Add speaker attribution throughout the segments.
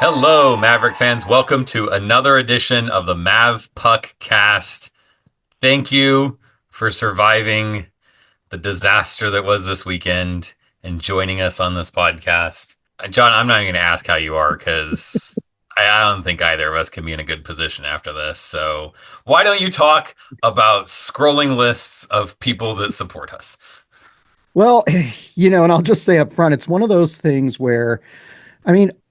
Speaker 1: Hello, Maverick fans. Welcome to another edition of the Mavpuckcast. Thank you for surviving the disaster that was this weekend and joining us on this podcast. Jon, I'm not even going to ask how you are because I don't think either of us can be in a good position after this. So why don't you talk about scrolling lists of people that support us?
Speaker 2: Well, and I'll just say up front, it's one of those things where,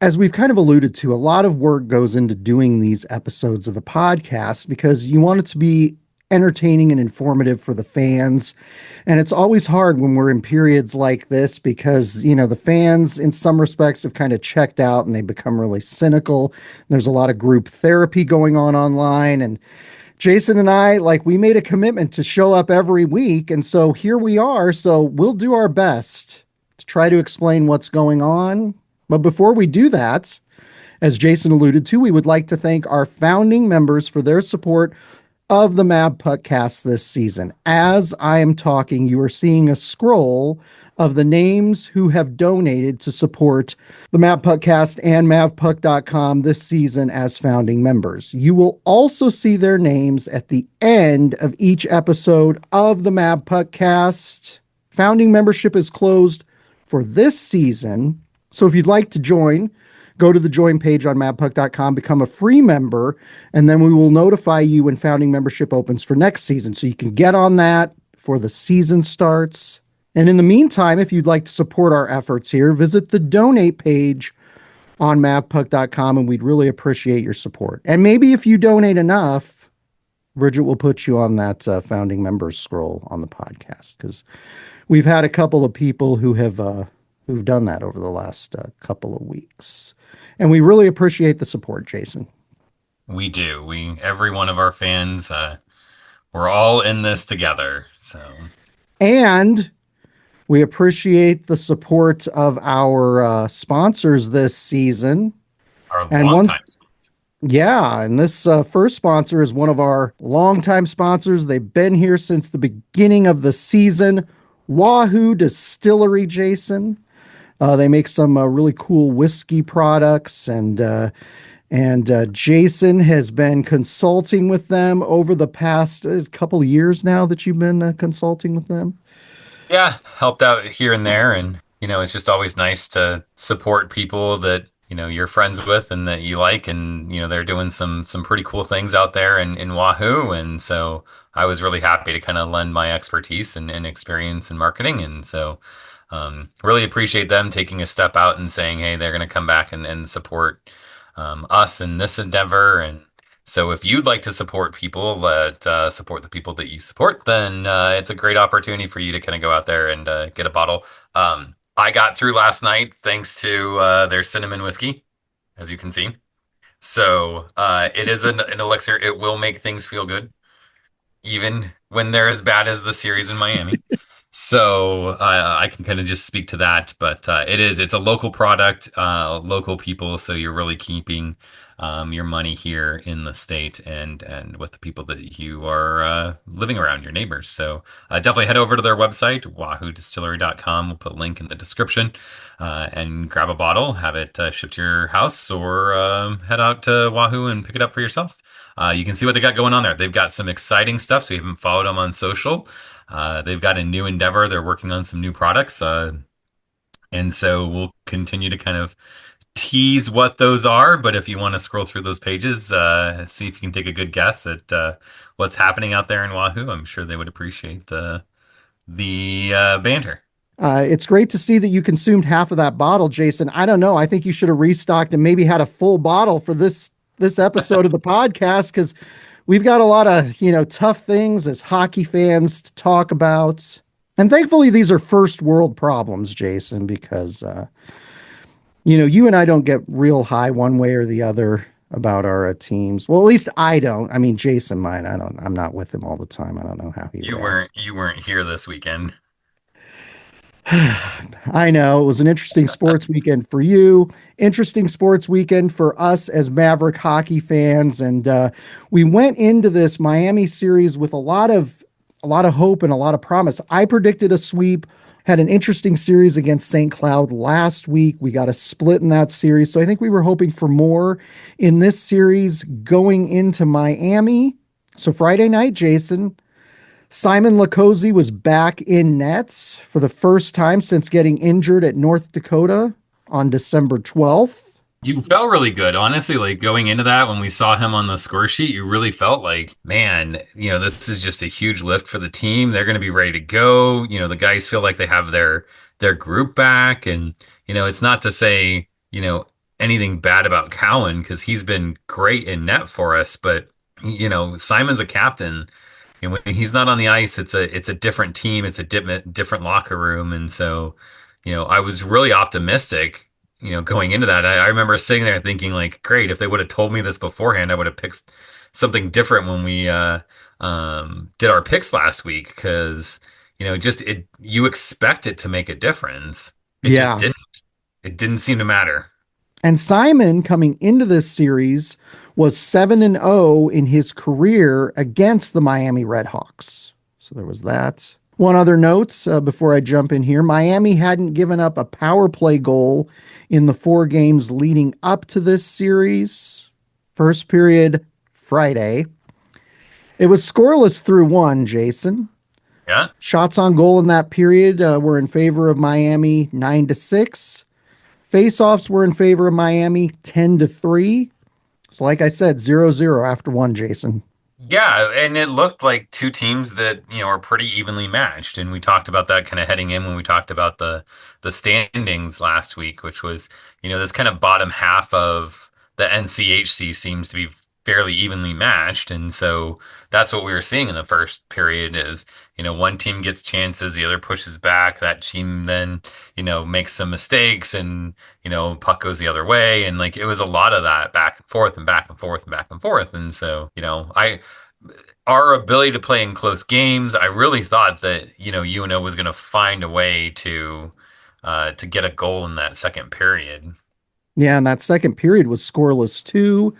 Speaker 2: as we've kind of alluded to, a lot of work goes into doing these episodes of the podcast because you want it to be entertaining and informative for the fans. And it's always hard when we're in periods like this because, the fans in some respects have kind of checked out and they become really cynical. There's a lot of group therapy going on online. And Jason and I, we made a commitment to show up every week. And so here we are. So we'll do our best to try to explain what's going on. But before we do that, as Jason alluded to, we would like to thank our founding members for their support of the Mavpuckcast this season. As I am talking, you are seeing a scroll of the names who have donated to support the Mavpuckcast and Mavpuck.com this season as founding members. You will also see their names at the end of each episode of the Mavpuckcast. Founding membership is closed for this season. So if you'd like to join, go to the join page on Mavpuck.com, become a free member, and then we will notify you when founding membership opens for next season. So you can get on that before the season starts. And in the meantime, if you'd like to support our efforts here, visit the donate page on Mavpuck.com, and we'd really appreciate your support. And maybe if you donate enough, Bridget will put you on that founding members scroll on the podcast, because we've had a couple of people who have who've done that over the last couple of weeks. And we really appreciate the support, Jason.
Speaker 1: We do. Every one of our fans, we're all in this together. So,
Speaker 2: and we appreciate the support of our sponsors this season.
Speaker 1: Our longtime sponsor.
Speaker 2: Yeah, and this first sponsor is one of our longtime sponsors. They've been here since the beginning of the season. Wahoo Distillery, Jason. They make some really cool whiskey products, and Jason has been consulting with them over the past couple of years now that you've been consulting with them.
Speaker 1: Yeah, helped out here and there, and it's just always nice to support people that you're friends with and that you like, and they're doing some pretty cool things out there in Wahoo, and so I was really happy to kind of lend my expertise and experience in marketing, and so. Really appreciate them taking a step out and saying, hey, they're going to come back and support us in this endeavor. And so if you'd like to support people that support the people that you support, then it's a great opportunity for you to kind of go out there and get a bottle. I got through last night thanks to their cinnamon whiskey, as you can see. So it is an elixir. It will make things feel good, even when they're as bad as the series in Miami. So I can kind of just speak to that, but it's a local product, local people. So you're really keeping your money here in the state and with the people that you are living around, your neighbors. So definitely head over to their website, wahoodistillery.com. We'll put a link in the description and grab a bottle, have it shipped to your house, or head out to Wahoo and pick it up for yourself. You can see what they got going on there. They've got some exciting stuff. So you haven't followed them on social. They've got a new endeavor. They're working on some new products. And so we'll continue to kind of tease what those are. But if you want to scroll through those pages, see if you can take a good guess at what's happening out there in Wahoo, I'm sure they would appreciate the banter.
Speaker 2: It's great to see that you consumed half of that bottle, Jason. I don't know. I think you should have restocked and maybe had a full bottle for this episode of the podcast, because we've got a lot of, tough things as hockey fans to talk about. And thankfully, these are first world problems, Jason, because, you and I don't get real high one way or the other about our teams. Well, at least I don't. I mean, Jason might. I'm not with him all the time. I don't know how he reacts.
Speaker 1: You weren't here this weekend.
Speaker 2: I know it was an interesting sports weekend for you, interesting sports weekend for us as Maverick hockey fans. And we went into this Miami series with a lot of a lot of hope and a lot of promise. I predicted a sweep, had an interesting series against St. Cloud last week. We got a split in that series. So I think we were hoping for more in this series going into Miami. So Friday night, Jason, Simon Lacozy was back in nets for the first time since getting injured at North Dakota on December 12th.
Speaker 1: You felt really good, honestly. Like going into that, when we saw him on the score sheet, you really felt like, man, this is just a huge lift for the team. They're going to be ready to go. The guys feel like they have their group back, and it's not to say anything bad about Cowan because he's been great in net for us, but Simon's a captain. And when he's not on the ice, it's a different team, it's a different locker room, and so I was really optimistic going into that. I remember sitting there thinking like, great, if they would have told me this beforehand, I would have picked something different when we did our picks last week because just you expect it to make a difference. It just
Speaker 2: Yeah.
Speaker 1: didn't. It didn't seem to matter.
Speaker 2: And Simon coming into this series was 7-0 in his career against the Miami Redhawks. So there was that. One other note before I jump in here, Miami hadn't given up a power play goal in the 4 games leading up to this series. First period, Friday. It was scoreless through 1, Jason.
Speaker 1: Yeah.
Speaker 2: Shots on goal in that period were in favor of Miami 9-6. Faceoffs were in favor of Miami 10-3. So like I said, 0-0 after 1, Jason.
Speaker 1: Yeah, and it looked like two teams that, are pretty evenly matched. And we talked about that kind of heading in when we talked about the standings last week, which was, this kind of bottom half of the NCHC seems to be fairly evenly matched. And so that's what we were seeing in the first period is, one team gets chances, the other pushes back, that team then, makes some mistakes and, puck goes the other way. And like it was a lot of that back and forth and back and forth and back and forth. And so, our ability to play in close games, I really thought that, UNO was going to find a way to get a goal in that second period.
Speaker 2: Yeah, and that second period was scoreless too.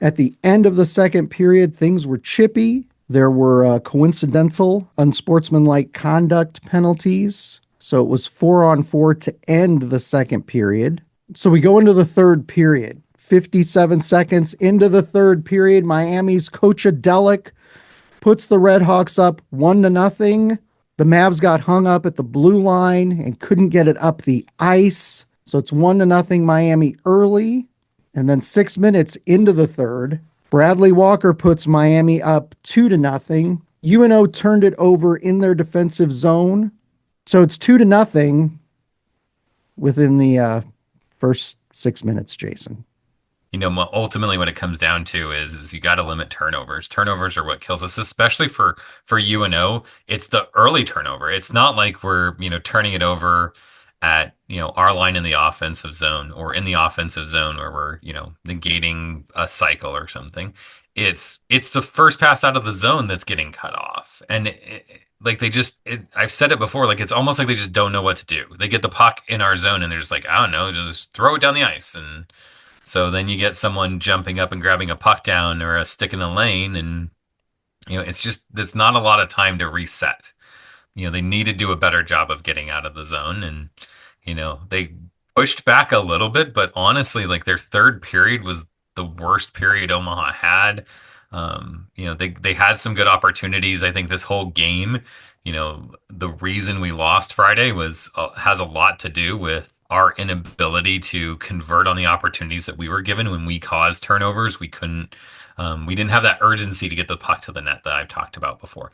Speaker 2: At the end of the second period, things were chippy. There were coincidental, unsportsmanlike conduct penalties. So it was 4-on-4 to end the second period. So we go into the third period. 57 seconds into the third period, Miami's Coach Adelic puts the Redhawks up 1-0. The Mavs got hung up at the blue line and couldn't get it up the ice. So it's 1-0 Miami early. And then 6 minutes into the third, Bradley Walker puts Miami up 2-0. UNO turned it over in their defensive zone. So it's 2-0 within the first 6 minutes, Jason.
Speaker 1: Ultimately what it comes down to is you got to limit turnovers. Turnovers are what kills us, especially for UNO. It's the early turnover. It's not like we're, turning it over at, our line in the offensive zone or in the offensive zone where we're, negating a cycle or something. It's the first pass out of the zone that's getting cut off. And like I've said it before, like it's almost like they just don't know what to do. They get the puck in our zone and they're just like, I don't know, just throw it down the ice. And so then you get someone jumping up and grabbing a puck down or a stick in the lane. And, it's not a lot of time to reset. They need to do a better job of getting out of the zone. And, they pushed back a little bit, but honestly, like their third period was the worst period Omaha had. They had some good opportunities. I think this whole game, the reason we lost Friday has a lot to do with our inability to convert on the opportunities that we were given when we caused turnovers. We didn't have that urgency to get the puck to the net that I've talked about before.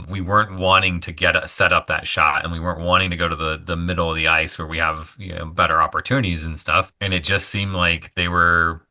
Speaker 1: We weren't wanting to set up that shot, and we weren't wanting to go to the middle of the ice where we have better opportunities and stuff. And it just seemed like they were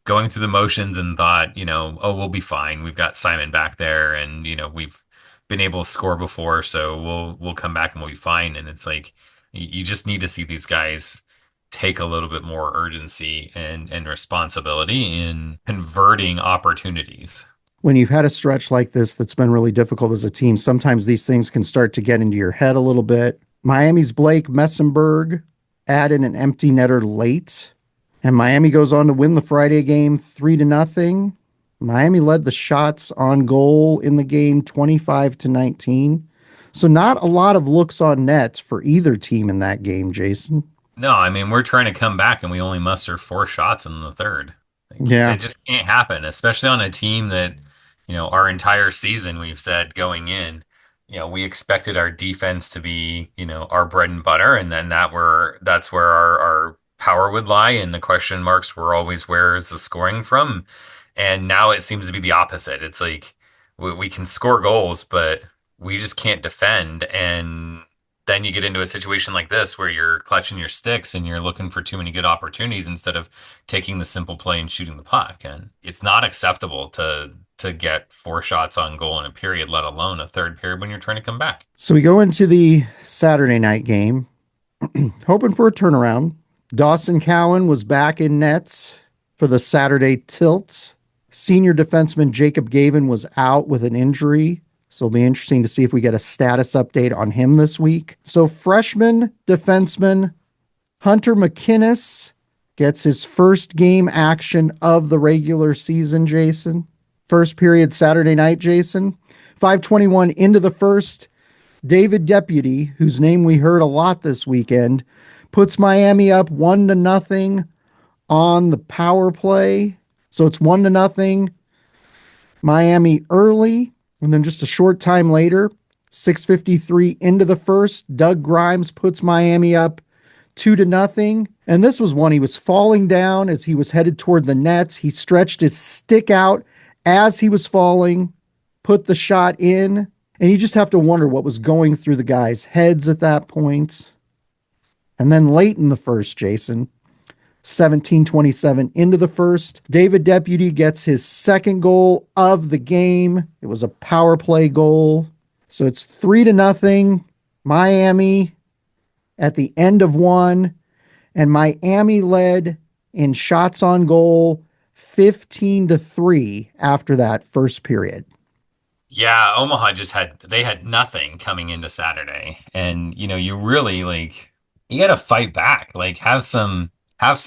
Speaker 1: going through the motions and thought, oh, we'll be fine. We've got Simon back there, and we've been able to score before, so we'll come back and we'll be fine. And it's like you just need to see these guys take a little bit more urgency and responsibility in converting opportunities.
Speaker 2: When you've had a stretch like this that's been really difficult as a team, sometimes these things can start to get into your head a little bit. Miami's Blake Messenberg added an empty netter late, and Miami goes on to win the Friday game 3-0. Miami led the shots on goal in the game 25 to 19. So not a lot of looks on net for either team in that game, Jason.
Speaker 1: No, I mean, we're trying to come back and we only muster 4 shots in the third. Like,
Speaker 2: Yeah.
Speaker 1: that just can't happen, especially on a team that, our entire season we've said going in, we expected our defense to be, our bread and butter, and then that's where our power would lie, and the question marks were always where is the scoring from? And now it seems to be the opposite. It's like we can score goals, but we just can't defend. And then you get into a situation like this where you're clutching your sticks and you're looking for too many good opportunities instead of taking the simple play and shooting the puck. And it's not acceptable to get 4 shots on goal in a period, let alone a third period when you're trying to come back.
Speaker 2: So we go into the Saturday night game, hoping for a turnaround. Dawson Cowan was back in nets for the Saturday tilt. Senior defenseman Jacob Gavin was out with an injury. So it'll be interesting to see if we get a status update on him this week. So freshman defenseman Hunter McInnes gets his first game action of the regular season, Jason. First period Saturday night, Jason. 5:21 into the first. David Deputy, whose name we heard a lot this weekend, puts Miami up 1-0 on the power play. So it's 1-0 Miami early. And then just a short time later, 6:53 into the first, Doug Grimes puts Miami up 2-0. And this was one he was falling down as he was headed toward the nets. He stretched his stick out as he was falling, put the shot in, and you just have to wonder what was going through the guys' heads at that point. And then late in the first, Jason, 17:27 into the first, David Deputy gets his second goal of the game. It was a power play goal. So it's 3-0 Miami at the end of one, and Miami led in shots on goal 15-3 after that first period.
Speaker 1: Yeah, Omaha they had nothing coming into Saturday. And you really like you gotta fight back. Like have some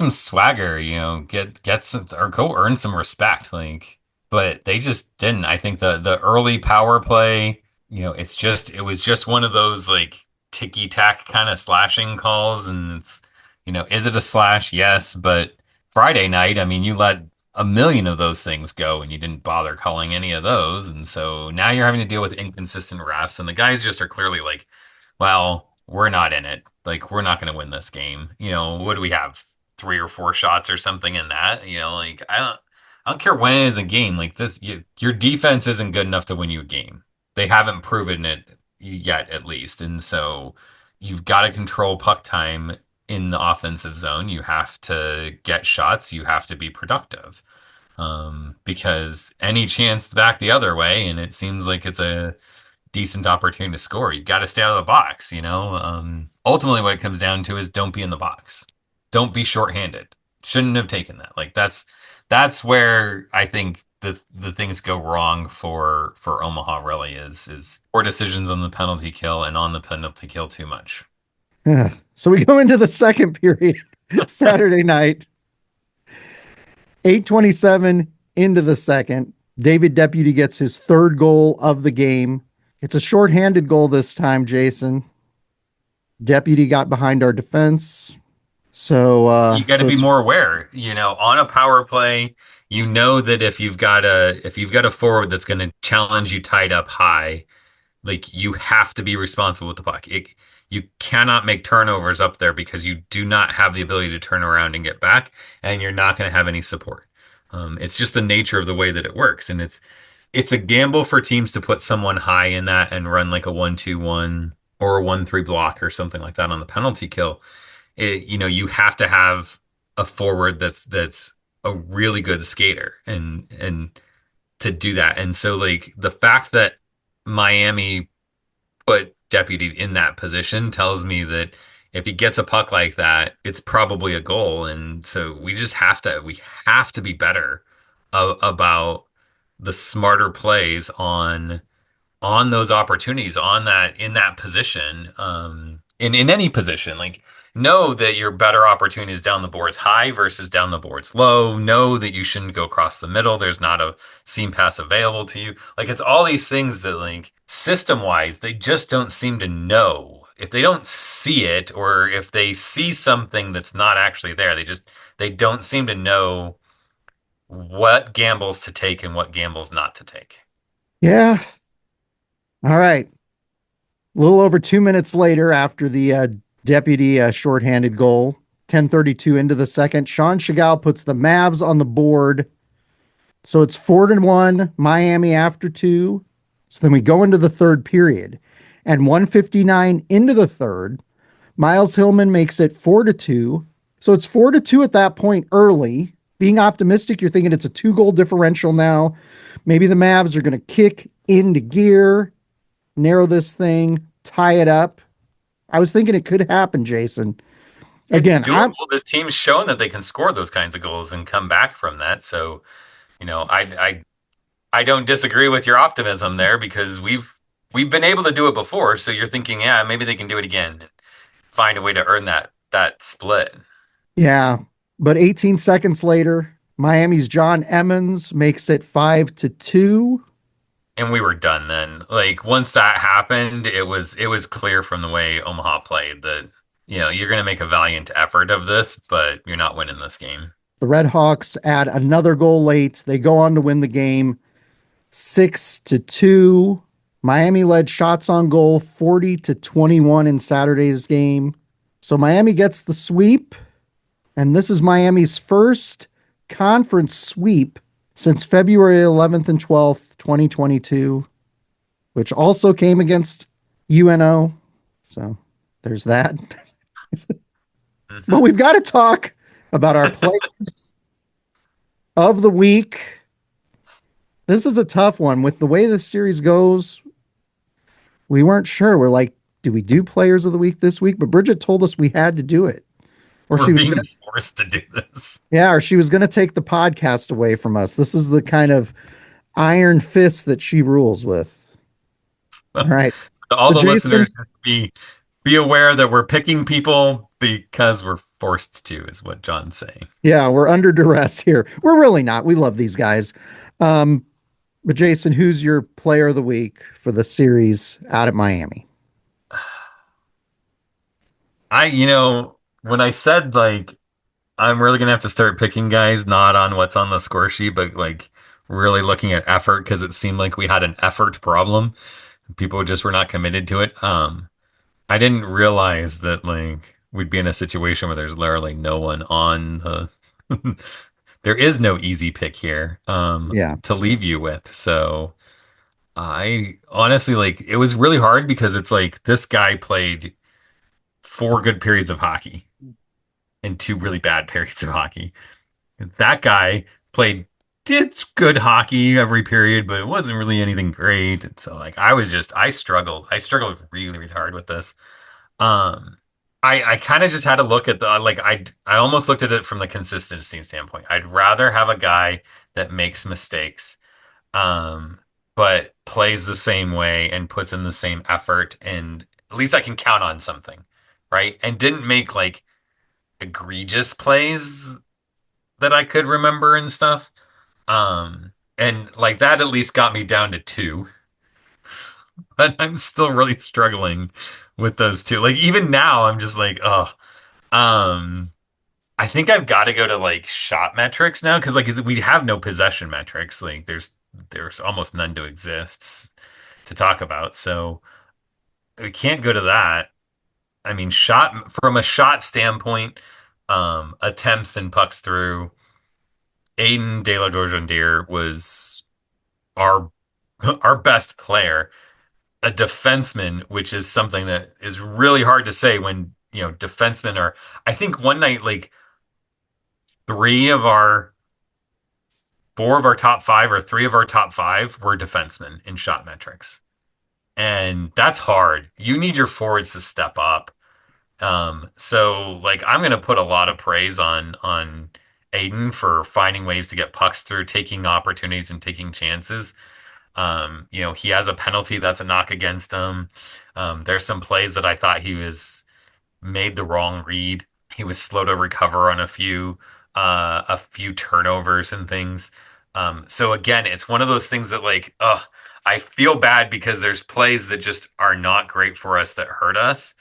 Speaker 1: swagger, get some or go earn some respect. Like, but they just didn't. I think the early power play, it was just one of those like ticky tack kind of slashing calls. And is it a slash? Yes, but Friday night, I mean, you let a million of those things go and you didn't bother calling any of those. And so now you're having to deal with inconsistent refs. And the guys just are clearly like, well, we're not in it. Like, we're not going to win this game. What do we have? 3 or 4 shots or something in that? Like, I don't care when it is a game. Like this, your defense isn't good enough to win you a game. They haven't proven it yet, at least. And so you've got to control puck time in the offensive zone. You have to get shots. You have to be productive. Because any chance back the other way, and it seems like it's a decent opportunity to score, you got to stay out of the box. Ultimately, what it comes down to is don't be in the box. Don't be shorthanded. Shouldn't have taken that. Like that's where I think the things go wrong for Omaha really is poor decisions on the penalty kill and on the penalty kill too much.
Speaker 2: So we go into the second period Saturday night. 8:27 into the second. David Deputy gets his third goal of the game. It's a shorthanded goal this time, Jason. Deputy got behind our defense. So
Speaker 1: You got to be
Speaker 2: it's
Speaker 1: more aware, on a power play, that if you've got a forward that's going to challenge you tied up high, like you have to be responsible with the puck. You cannot make turnovers up there because you do not have the ability to turn around and get back, and you're not going to have any support. It's just the nature of the way that it works, and it's a gamble for teams to put someone high in that and run like a 1-2-1 or a 1-3 block or something like that on the penalty kill. You have to have a forward that's a really good skater and to do that. And so like the fact that Miami put Deputy in that position tells me that if he gets a puck like that, it's probably a goal. And so we have to be better about the smarter plays on those opportunities on that in that position in any position. Like know that your better opportunity is down the boards high versus down the boards low. Know that you shouldn't go across the middle. There's not a seam pass available to you. Like it's all these things that like system wise, they just don't seem to know. If they don't see it or if they see something that's not actually there, they don't seem to know what gambles to take and what gambles not to take.
Speaker 2: Yeah. All right. A little over 2 minutes later, after the deputy shorthanded goal, 10:32 into the second, Sean Chagall puts the Mavs on the board. So it's 4-1, Miami after two. So then we go into the third period. And 159 into the third, Miles Hillman makes it 4-2. So it's 4-2 at that point early. Being optimistic, you're thinking it's a 2 goal differential now. Maybe the Mavs are going to kick into gear, narrow this thing, tie it up. I was thinking it could happen, Jason.
Speaker 1: It's
Speaker 2: Again, I'm
Speaker 1: doable. This team's shown that they can score those kinds of goals and come back from that. So, you know, I don't disagree with your optimism there because we've been able to do it before. So you're thinking, yeah, maybe they can do it again. Find a way to earn that split.
Speaker 2: yeah, but 18 seconds later, Miami's John Emmons makes it 5-2.
Speaker 1: And we were done then. Like once that happened, it was clear from the way Omaha played that you're going to make a valiant effort of this, but you're not winning this game.
Speaker 2: The Red Hawks add another goal late. They go on to win the game 6-2. Miami led shots on goal 40-21 in Saturday's game. So Miami gets the sweep, and this is Miami's first conference sweep since February 11th and 12th, 2022, which also came against UNO. So there's that. But
Speaker 1: Hmm.
Speaker 2: we've got to talk about our players of the week. This is a tough one. With the way this series goes, we weren't sure. We're like, do we do players of the week this week? But Bridget told us we had to do it. Or
Speaker 1: We're
Speaker 2: she was
Speaker 1: being
Speaker 2: gonna
Speaker 1: forced to do this.
Speaker 2: Yeah, or she was gonna take the podcast away from us. This is the kind of iron fist that she rules with. All right.
Speaker 1: All
Speaker 2: So
Speaker 1: the
Speaker 2: Jason,
Speaker 1: listeners just be aware that we're picking people because we're forced to, is what John's saying.
Speaker 2: yeah, we're under duress here. We're really not. We love these guys. Um, but Jason, who's your player of the week for the series out at Miami?
Speaker 1: When I said like I'm really gonna have to start picking guys not on what's on the score sheet, but like really looking at effort because it seemed like we had an effort problem. People just were not committed to it. I didn't realize that like we'd be in a situation where there's literally no one on the there is no easy pick here
Speaker 2: Yeah.
Speaker 1: to leave you with. So I honestly like it was really hard because it's like this guy played 4 good periods of hockey and 2 really bad periods of hockey. That guy played did good hockey every period, but it wasn't really anything great. And so like I struggled. I struggled really, really hard with this. Um I kind of just had to look at the like I almost looked at it from the consistency standpoint. I'd rather have a guy that makes mistakes, um, but plays the same way and puts in the same effort, and at least I can count on something, right? And didn't make like egregious plays that I could remember and stuff. And like that at least got me down to two, but I'm still really struggling with those two. Like even now, I'm just like, oh, um, I think I've got to go to like shot metrics now because like we have no possession metrics. Like there's almost none to exist to talk about. So we can't go to that. I mean, shot from a shot standpoint, attempts and pucks through. Aiden De La Gorgendier was our our best player, a defenseman, which is something that is really hard to say when defensemen are. I think one night like three of our four of our top five or three of our top five were defensemen in shot metrics, and that's hard. You need your forwards to step up. So like I'm gonna put a lot of praise on Aiden for finding ways to get pucks through, taking opportunities and taking chances. He has a penalty that's a knock against him. There's some plays that I thought he was made the wrong read. He was slow to recover on a few turnovers and things. So again, it's one of those things that I feel bad because there's plays that just are not great for us that hurt us.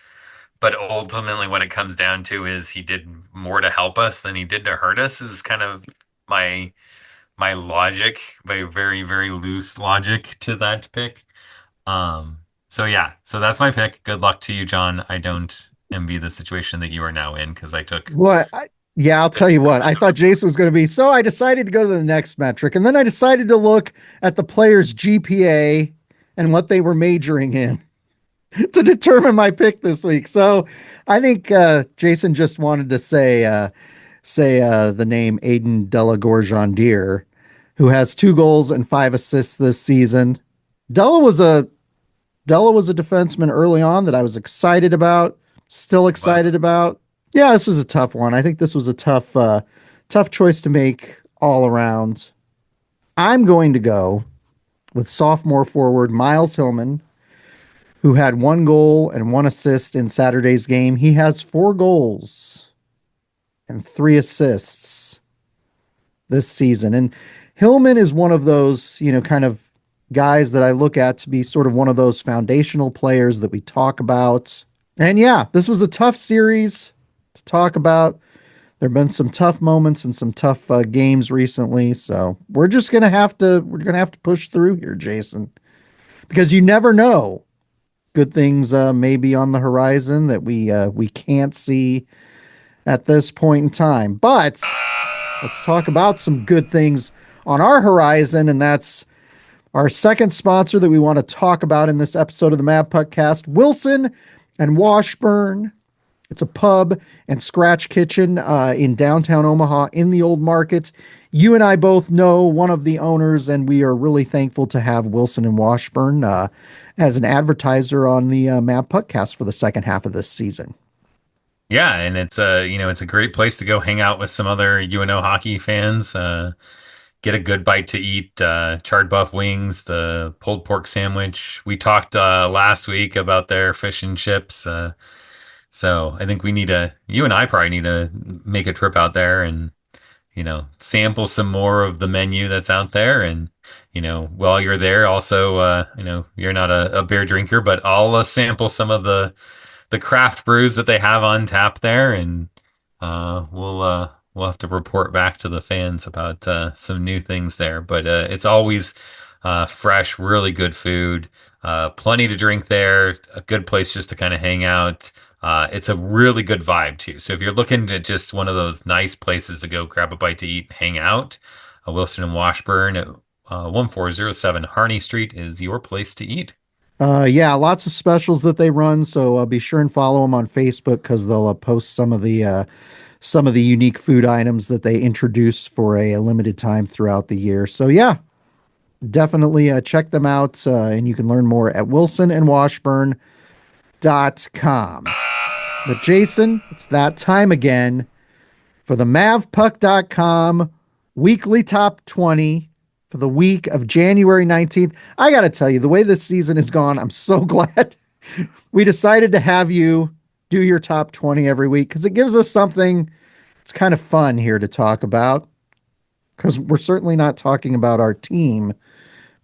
Speaker 1: But ultimately, what it comes down to is he did more to help us than he did to hurt us. Is kind of my my logic, my very very loose logic to that pick. So yeah, so that's my pick. Good luck to you, John. I don't envy the situation that you are now in because I took
Speaker 2: What? Yeah, I'll tell you what. I thought Jason was going to be. So I decided to go to the next metric, and then I decided to look at the player's GPA and what they were majoring in to determine my pick this week. So I think Jason just wanted to say the name Aiden Delagorjandier, who has 2 goals and 5 assists this season. Della was a Della was a defenseman early on that I was excited about, still
Speaker 1: was
Speaker 2: excited about. Yeah, this was a tough one. I think this was a tough choice to make all around. I'm going to go with sophomore forward Miles Hillman, who had 1 goal and 1 assist in Saturday's game. He has 4 goals and 3 assists this season. And Hillman is one of those, kind of guys that I look at to be sort of one of those foundational players that we talk about. And yeah, this was a tough series to talk about. There have been some tough moments and some tough games recently, so we're gonna have to push through here, Jason, because you never know. Good things may be on the horizon that we can't see at this point in time. But let's talk about some good things on our horizon, and that's our second sponsor that we want to talk about in this episode of the Mavpuckcast, Wilson and Washburn. It's a pub and scratch kitchen in downtown Omaha in the old market. You and I both know one of the owners, and we are really thankful to have Wilson and Washburn as an advertiser on the Mavpuckcast for the second half of this season.
Speaker 1: yeah, and it's a great place to go hang out with some other UNO hockey fans. Get a good bite to eat. Charred buff wings, the pulled pork sandwich. We talked last week about their fish and chips. So I think you and I probably need to make a trip out there and, sample some more of the menu that's out there. And, while you're there, also, you're not a beer drinker, but I'll sample some of the craft brews that they have on tap there. And we'll have to report back to the fans about some new things there. But it's always fresh, really good food, plenty to drink there, a good place just to kind of hang out. It's a really good vibe too. So if you're looking at just one of those nice places to go grab a bite to eat, hang out, Wilson and Washburn at 1407 Harney Street is your place to eat.
Speaker 2: Yeah, lots of specials that they run. So be sure and follow them on Facebook because they'll post some of the unique food items that they introduce for a limited time throughout the year. So yeah, definitely check them out, and you can learn more at wilsonandwashburn.com. But Jason, it's that time again for the Mavpuck.com weekly top 20 for the week of January 19th. I got to tell you, the way this season has gone, I'm so glad we decided to have you do your top 20 every week because it gives us something. It's kind of fun here to talk about because we're certainly not talking about our team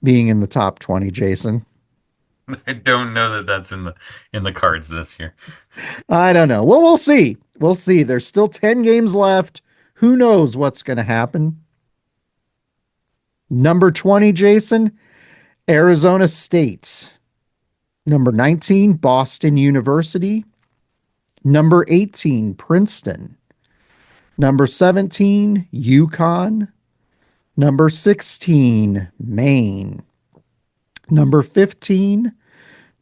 Speaker 2: being in the top 20, Jason.
Speaker 1: I don't know that that's in the cards this year.
Speaker 2: I don't know. Well, we'll see. We'll see. There's still 10 games left. Who knows what's going to happen? Number 20, Jason, Arizona State. Number 19, Boston University. Number 18, Princeton. Number 17, Yukon. Number 16, Maine. Number 15,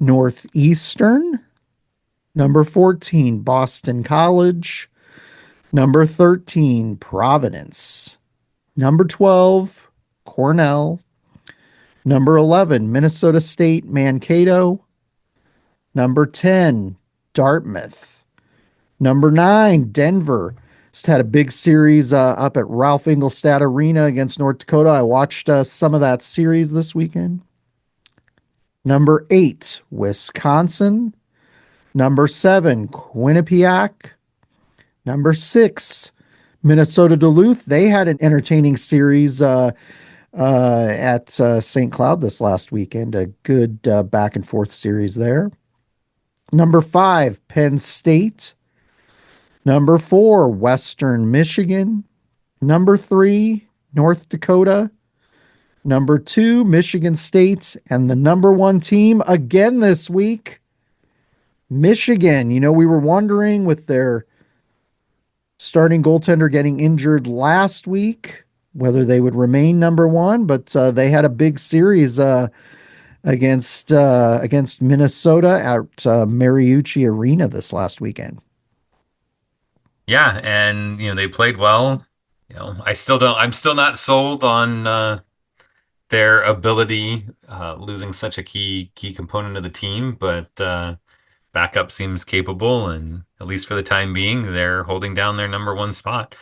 Speaker 2: Northeastern. Number 14, Boston College. Number 13, Providence. Number 12, Cornell. Number 11, Minnesota State Mankato. Number 10, Dartmouth. Number 9, Denver. Just had a big series up at Ralph Engelstad Arena against North Dakota. I watched some of that series this weekend. Number 8, Wisconsin. Number 7, Quinnipiac. Number 6, Minnesota Duluth. They had an entertaining series at St. Cloud this last weekend. A good back and forth series there. Number 5, Penn State. Number 4, Western Michigan. Number 3, North Dakota. Number 2, Michigan State. And the number 1 team again this week, Michigan. We were wondering with their starting goaltender getting injured last week whether they would remain number 1, but they had a big series against Minnesota at Mariucci Arena this last weekend.
Speaker 1: Yeah, and they played well. I'm still not sold on their ability, losing such a key component of the team, but backup seems capable, and at least for the time being, they're holding down their number 1 spot.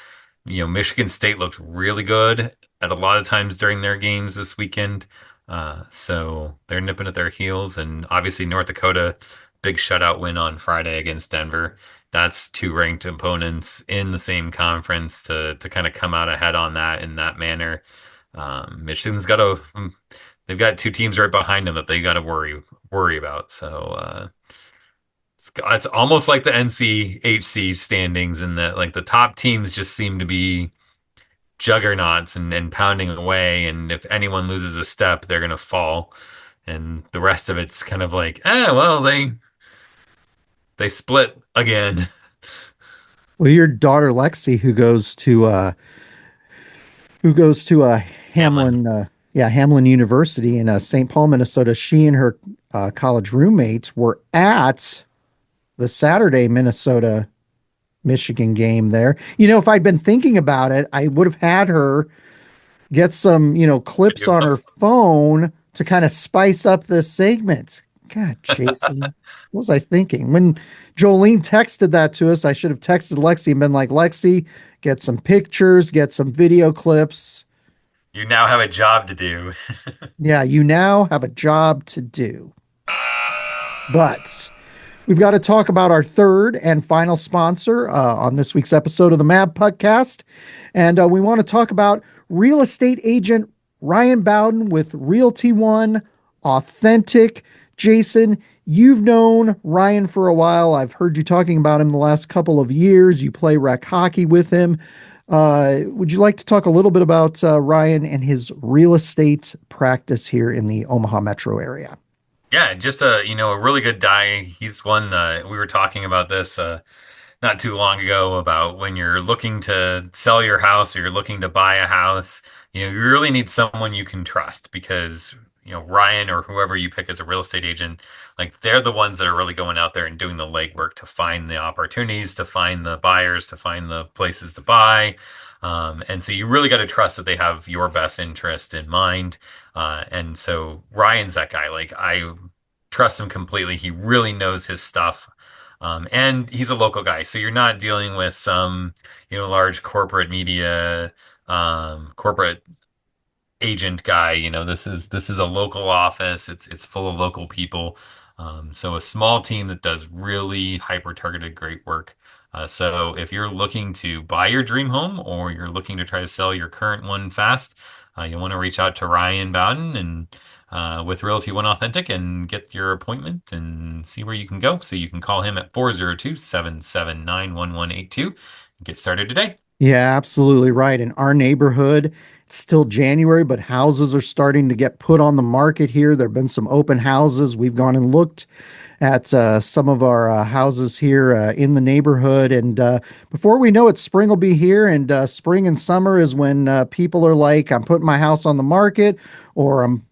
Speaker 1: Michigan State looked really good at a lot of times during their games this weekend. So they're nipping at their heels. And obviously, North Dakota, big shutout win on Friday against Denver. That's 2 ranked opponents in the same conference to kind of come out ahead on that in that manner. Michigan's they've got 2 teams right behind them that they got to worry about. So it's almost like the NCHC standings in that like the top teams just seem to be juggernauts and pounding away. And if anyone loses a step, they're going to fall. And the rest of it's kind of like, well, they split again.
Speaker 2: Well, your daughter Lexi, who goes to
Speaker 1: Hamlin.
Speaker 2: Hamlin University in St. Paul, Minnesota. She and her college roommates were at the Saturday Minnesota Michigan game there. If I'd been thinking about it, I would have had her get some, clips
Speaker 1: Video
Speaker 2: on her
Speaker 1: clips.
Speaker 2: phone to kind of spice up this segment. God, Jason, what was I thinking? When Jolene texted that to us, I should have texted Lexi and been like, Lexi, get some pictures, get some video clips.
Speaker 1: You now have a job to do.
Speaker 2: Yeah, you now have a job to do. But we've got to talk about our third and final sponsor on this week's episode of the Mavpuckcast. And we want to talk about real estate agent Ryan Bowden with Realty One Authentic. Jason, you've known Ryan for a while. I've heard you talking about him the last couple of years. You play rec hockey with him. Would you like to talk a little bit about Ryan and his real estate practice here in the Omaha metro area?
Speaker 1: Yeah, just a really good guy. He's one we were talking about this not too long ago about when you're looking to sell your house or you're looking to buy a house, you really need someone you can trust because Ryan or whoever you pick as a real estate agent, like they're the ones that are really going out there and doing the legwork to find the opportunities, to find the buyers, to find the places to buy. And so you really got to trust that they have your best interest in mind. And so Ryan's that guy. Like I trust him completely. He really knows his stuff. And he's a local guy. So you're not dealing with some, large corporate media, corporate agent guy. This is a local office. It's full of local people. So a small team that does really hyper targeted great work. So if you're looking to buy your dream home or you're looking to try to sell your current one fast, you want to reach out to Ryan Bowden and with Realty One Authentic and get your appointment and see where you can go. So you can call him at 402-779-1182 and get started today.
Speaker 2: Yeah, absolutely right. In our neighborhood, it's still January, but houses are starting to get put on the market here. There have been some open houses. We've gone and looked at some of our houses here in the neighborhood. And before we know it, spring will be here. And spring and summer is when people are like, I'm putting my house on the market or I'm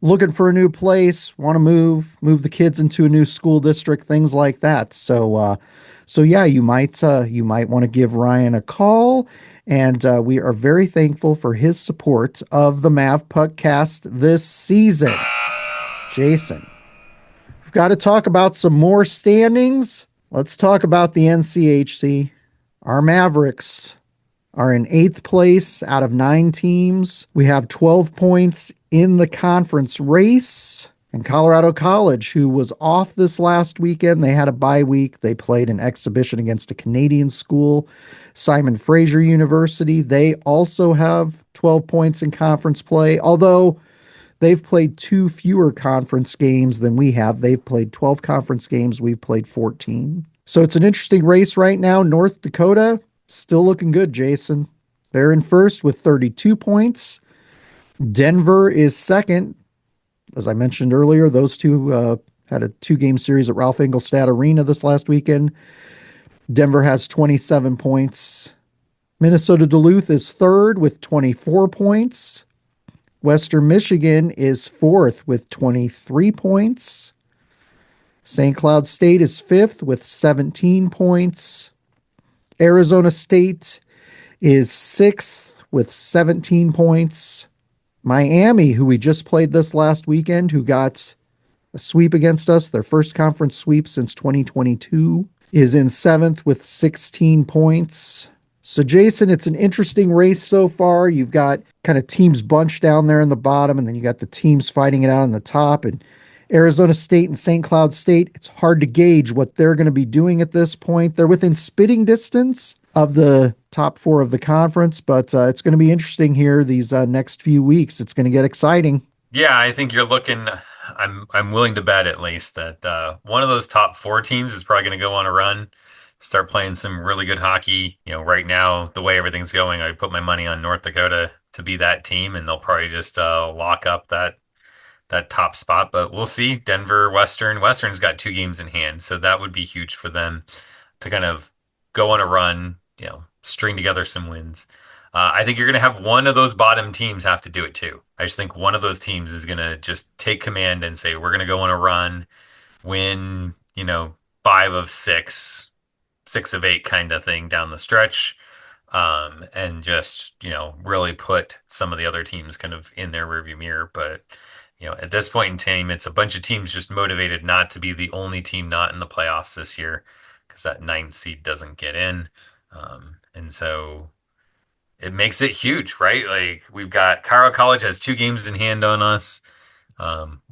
Speaker 2: looking for a new place, want to move the kids into a new school district, things like that. So yeah, you might want to give Ryan a call, and we are very thankful for his support of the Mavpuckcast this season. Jason, we've got to talk about some more standings. Let's talk about the NCHC. Our Mavericks are in 8th place out of 9 teams. We have 12 points in the conference race. And Colorado College, who was off this last weekend, they had a bye week. They played an exhibition against a Canadian school, Simon Fraser University. They also have 12 points in conference play, although they've played two fewer conference games than we have. They've played 12 conference games, we've played 14. So it's an interesting race right now. North Dakota, still looking good, Jason. They're in first with 32 points. Denver is second. As I mentioned earlier, those two had a two-game series at Ralph Engelstad Arena this last weekend. Denver has 27 points. Minnesota Duluth is third with 24 points. Western Michigan is fourth with 23 points. St. Cloud State is fifth with 17 points. Arizona State is sixth with 17 points. Miami, who we just played this last weekend, who got a sweep against us, their first conference sweep since 2022, is in seventh with 16 points. So, Jason, it's an interesting race so far. You've got kind of teams bunched down there in the bottom, and then you got the teams fighting it out on the top. And Arizona State and St. Cloud State, it's hard to gauge what they're going to be doing at this point. They're within spitting distance of the top four of the conference, but it's going to be interesting here these next few weeks. It's going to get exciting.
Speaker 1: Yeah, I think you're looking. I'm willing to bet at least that one of those top four teams is probably going to go on a run, start playing some really good hockey. Right now the way everything's going, I put my money on North Dakota to be that team, and they'll probably just lock up that top spot. But we'll see. Denver, Western's got two games in hand, so that would be huge for them to kind of go on a run. String together some wins. I think you're going to have one of those bottom teams have to do it too. I just think one of those teams is going to just take command and say, we're going to go on a run, win, five of six, six of eight kind of thing down the stretch. And just, really put some of the other teams kind of in their rearview mirror. But, at this point in time, it's a bunch of teams just motivated not to be the only team not in the playoffs this year because that ninth seed doesn't get in. And so it makes it huge, right? Like we've got Colorado College has two games in hand on us.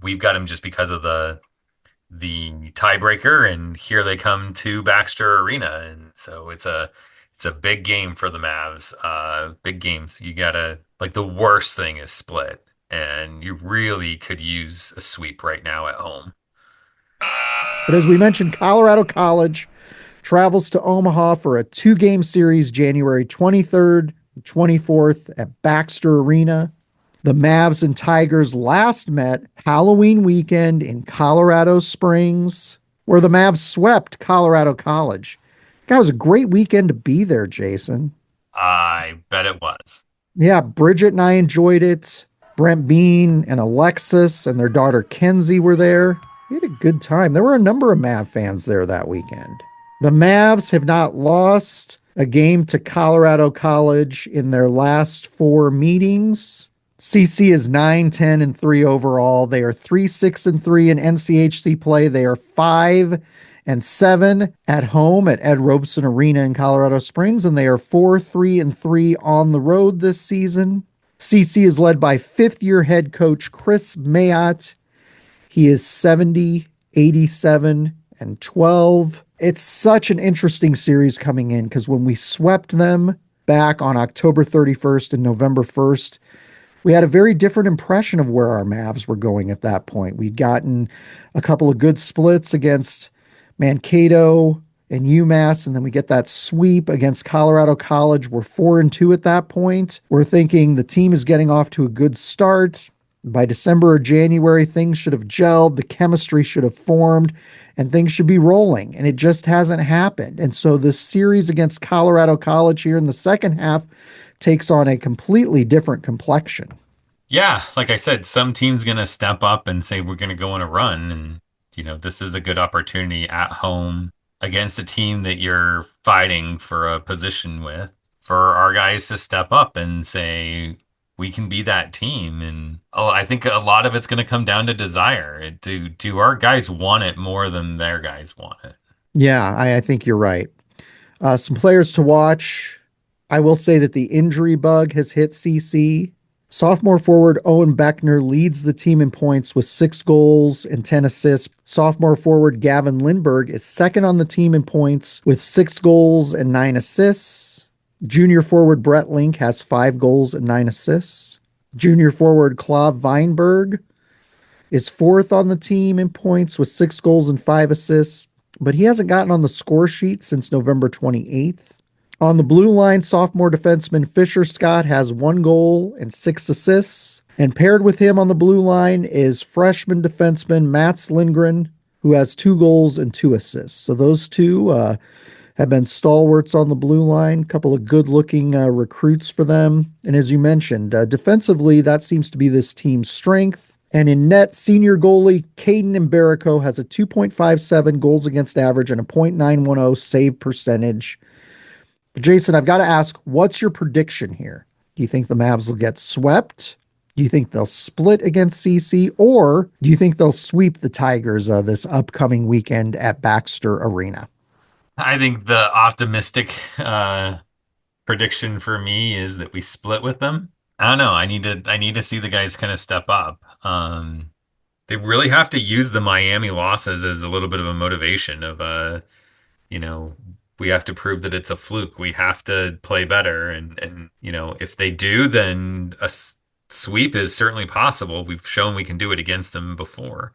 Speaker 1: We've got them just because of the tiebreaker, and here they come to Baxter Arena, and so it's a big game for the Mavs. Big games. You gotta like the worst thing is split, and you really could use a sweep right now at home.
Speaker 2: But as we mentioned, Colorado College travels to Omaha for a two-game series January 23rd, 24th at Baxter Arena. The Mavs and Tigers last met Halloween weekend in Colorado Springs, where the Mavs swept Colorado College. That was a great weekend to be there, Jason.
Speaker 1: I bet it was.
Speaker 2: Yeah, Bridget and I enjoyed it. Brent Bean and Alexis and their daughter Kenzie were there. We had a good time. There were a number of Mav fans there that weekend. The Mavs have not lost a game to Colorado College in their last four meetings. CC is 9-10-3 overall. They are 3-6-3 in NCHC play. They are 5-7 at home at Ed Robeson Arena in Colorado Springs, and they are 4-3-3 on the road this season. CC is led by fifth-year head coach Chris Mayotte. He is 70-87-12. It's such an interesting series coming in because when we swept them back on October 31st and November 1st, we had a very different impression of where our Mavs were going at that point. We'd gotten a couple of good splits against Mankato and UMass, and then we get that sweep against Colorado College. We're 4-2 at that point. We're thinking the team is getting off to a good start. By December or January, things should have gelled, the chemistry should have formed, and things should be rolling. And it just hasn't happened. And so this series against Colorado College here in the second half takes on a completely different complexion.
Speaker 1: Yeah, like I said, some team's going to step up and say we're going to go on a run, and this is a good opportunity at home against a team that you're fighting for a position with, for our guys to step up and say we can be that team. And I think a lot of it's going to come down to desire. Do our guys want it more than their guys want it?
Speaker 2: Yeah, I think you're right. Some players to watch. I will say that the injury bug has hit CC. Sophomore forward Owen Beckner leads the team in points with 6 goals and 10 assists. Sophomore forward Gavin Lindberg is second on the team in points with 6 goals and 9 assists. Junior forward Brett Link has 5 goals and 9 assists. Junior forward Claude Weinberg is fourth on the team in points with 6 goals and 5 assists, but he hasn't gotten on the score sheet since November 28th. On the blue line, sophomore defenseman Fisher Scott has 1 goal and 6 assists. And paired with him on the blue line is freshman defenseman Mats Lindgren, who has 2 goals and 2 assists. So those two have been stalwarts on the blue line, a couple of good looking recruits for them. And as you mentioned, defensively, that seems to be this team's strength. And in net, senior goalie Caden Mbarico has a 2.57 goals against average and a .910 save percentage. But Jason, I've got to ask, what's your prediction here? Do you think the Mavs will get swept? Do you think they'll split against CC? Or do you think they'll sweep the Tigers this upcoming weekend at Baxter Arena?
Speaker 1: I think the optimistic prediction for me is that we split with them. I don't know. I need to see the guys kind of step up. They really have to use the Miami losses as a little bit of a motivation of you know, we have to prove that it's a fluke. We have to play better, and if they do, then sweep is certainly possible. We've shown we can do it against them before.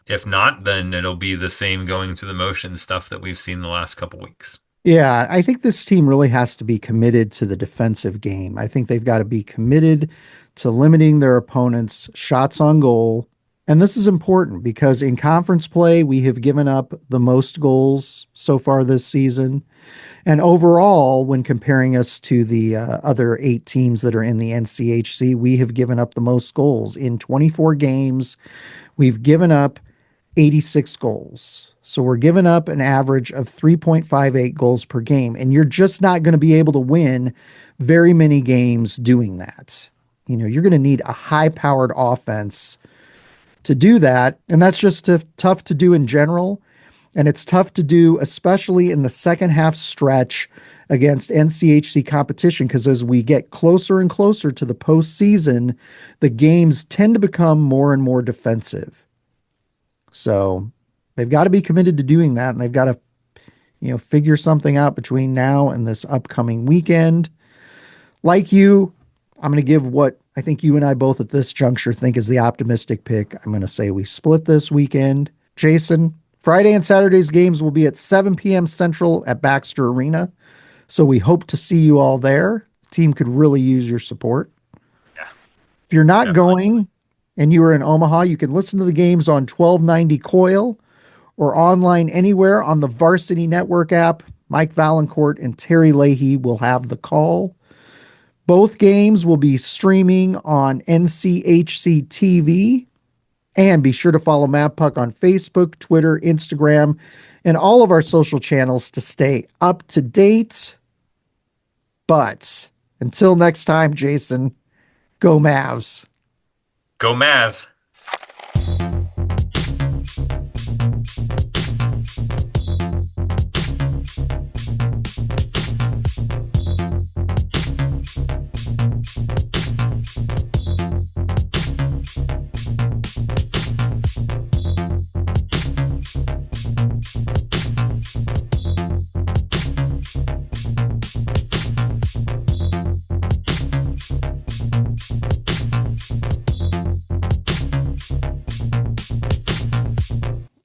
Speaker 1: If not, then it'll be the same going through the motion stuff that we've seen the last couple weeks.
Speaker 2: Yeah, I think this team really has to be committed to the defensive game. I think they've got to be committed to limiting their opponents' shots on goal. And this is important because in conference play, we have given up the most goals so far this season. And overall, when comparing us to the other 8 teams that are in the NCHC, we have given up the most goals. In 24 games, we've given up 86 goals. So we're giving up an average of 3.58 goals per game. And you're just not going to be able to win very many games doing that. You're going to need a high powered offense to do that. And that's just tough to do in general. And it's tough to do, especially in the second half stretch against NCHC competition, because as we get closer and closer to the postseason, the games tend to become more and more defensive. So they've got to be committed to doing that, and they've got to, figure something out between now and this upcoming weekend. Like you, I'm going to give what I think you and I both at this juncture think is the optimistic pick. I'm going to say we split this weekend. Jason, Friday and Saturday's games will be at 7 p.m. Central at Baxter Arena. So we hope to see you all there. The team could really use your support.
Speaker 1: Yeah,
Speaker 2: If you're not
Speaker 1: definitely.
Speaker 2: going and you are in Omaha, you can listen to the games on 1290 Coil or online anywhere on the Varsity Network app. Mike Valancourt and Terry Leahy will have the call. Both games will be streaming on NCHC TV. And be sure to follow Mavpuck on Facebook, Twitter, Instagram, and all of our social channels to stay up to date. But until next time, Jason, go Mavs.
Speaker 1: Go Mavs.